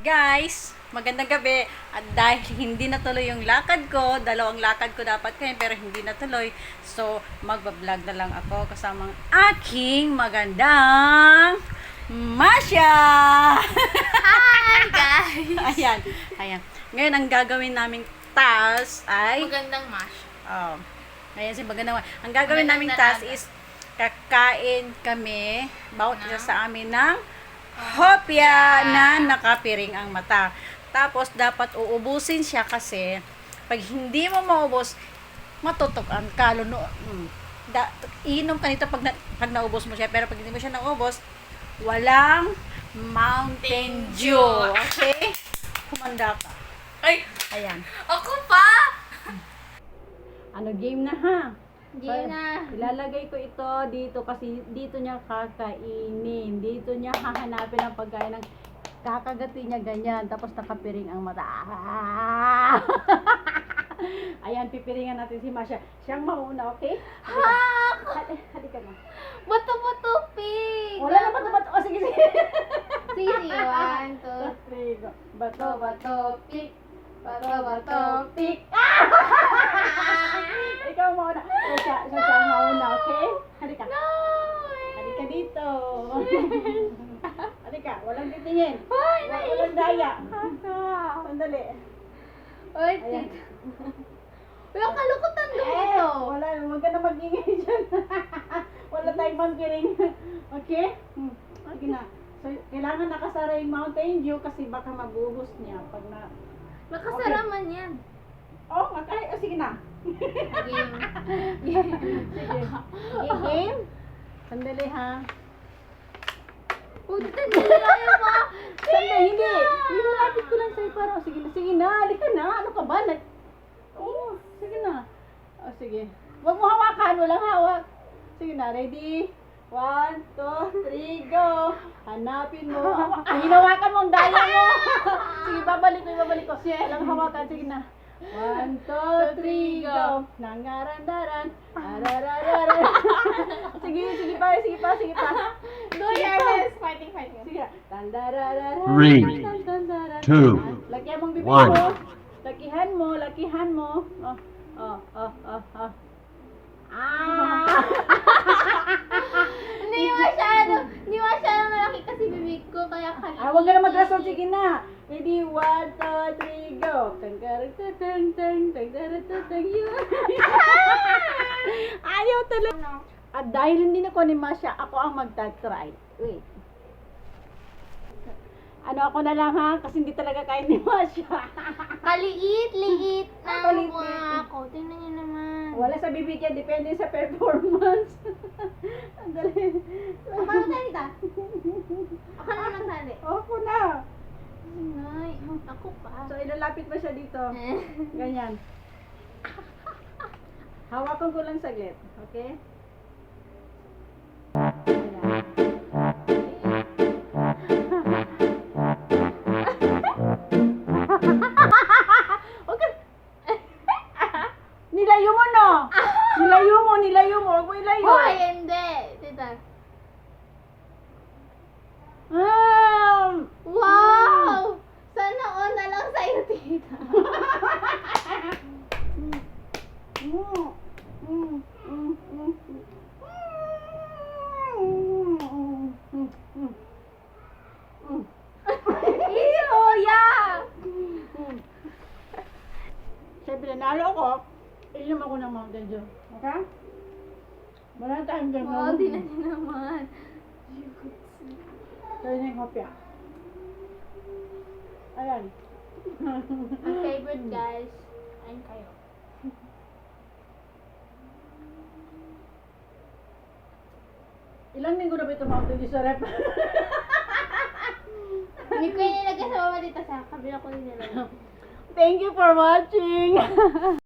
Guys, magandang gabi. At dahil hindi natuloy yung lakad ko, dalawang lakad ko dapat kayo pero hindi natuloy. So, magbablog na lang ako kasama aking magandang Masya! Hi, guys! Ayan, ayan. Ngayon, ang gagawin naming task ay... Magandang mash. Oh, ngayon si magandang... Ang gagawin naming Magandang task is kakain kami, bawat isa sa amin ng hopya na nakapiring ang mata. Tapos, dapat uubusin siya kasi pag hindi mo maubos, matutok ang kaluno. Iinom ka nito pag naubos mo siya. Pero pag hindi mo siya naubos, walang Mountain Dew. Okay? Kumanda ka. Ay! Ayan. Ako pa! Ano, game na ha? Game na. Ilalagay ko ito dito kasi dito niya kakainin. Dito niya hahanapin ang pagkain ng kakagati niya ganyan. Tapos nakapiring ang mata. Ayan, pipiringan natin si Masya. Siyang mauna, okay? Halika na. Bato-bato, pig! Wala na bato-bato. O, sige, sige. Sige, 1, 2, 3, go. Bato-bato, pig! bato-bato, pick. Ikaw mauna. Siya siyang mauna, okay? Halika. No! Halika dito. Halika, walang titingin. Hoy, Walang daya. Sandali. Oy, Ayan. pig! Wala kalukutan dito! Wala, huwag ka na mag-ingay dyan. Wala tayong pampiring. Okay? Sige na. So, kailangan nakasara yung Mountain Dew kasi baka mabuhos niya pag na... Nakasara man yan. Oh, okay. Oh, sige na. Game. Sige. Game? Sandali ha. Punta nila yung mga... Sandali, hindi. Ilalapit ko lang sa'yo para. Sige na, sige na. Halika na. Ano ka ba? Oo, sige na. Oh, sige. Huwag mo hawakan. Walang hawak. Sige na, ready? 1, 2, 3, go! Hanapin mo. Hinawakan mo ang daya mo. Sige, babalik ko. Walang hawakan. Sige na. 1, 2, 3, go! Nangarandaran. Ararararan. Sige pa. Do your best! Fighting. Sige. Tandarararan. 3, Tandarararan. 2, Lakihan mong bibig 1. mo. Lakihan mo. Oh. Hindi masyado malaki kasi bibig ko, kaya kanina. Huwag ka na magrasol. Sige na. Ready? 1, 2, 3, go. Tang yun. Ayaw talaga. At dahil hindi na ko ni Masya, ako ang magta-try. Wait. Ako na lang ha? Kasi hindi talaga kaya ni Masya. Kaliit na Kaliit. mukha ako. Tingnan niyo naman. Wala sa bibig yan. Depende sa performance. Ang dali. Ako na magtali ta? Ako na magtali. Ako na. Ay, ako pa. So, ilalapit ba siya dito? Ganyan. Hawakan ko lang saglit. Okay? Ayan. Okay. Nilayo mo no? Nilayo mo. Huwag mo ilayo. Hoy, hindi. Tita. Wow! Sana all na lang sa'yo, tita. Ew, yeah! Siyempre, nanalo ako. Inom ako ng Mountain Dew. Okay? Wala tayong dyan. Wow, tingnan niyo naman. Kaya niya yung kopya. Ayan. Ang favorite, guys, ay kayo. Ilang linggo na ba ito Mountain Dew sa rep? Hindi ko yung nilagay sa mama dito sa kabila ko nilagay. Thank you for watching!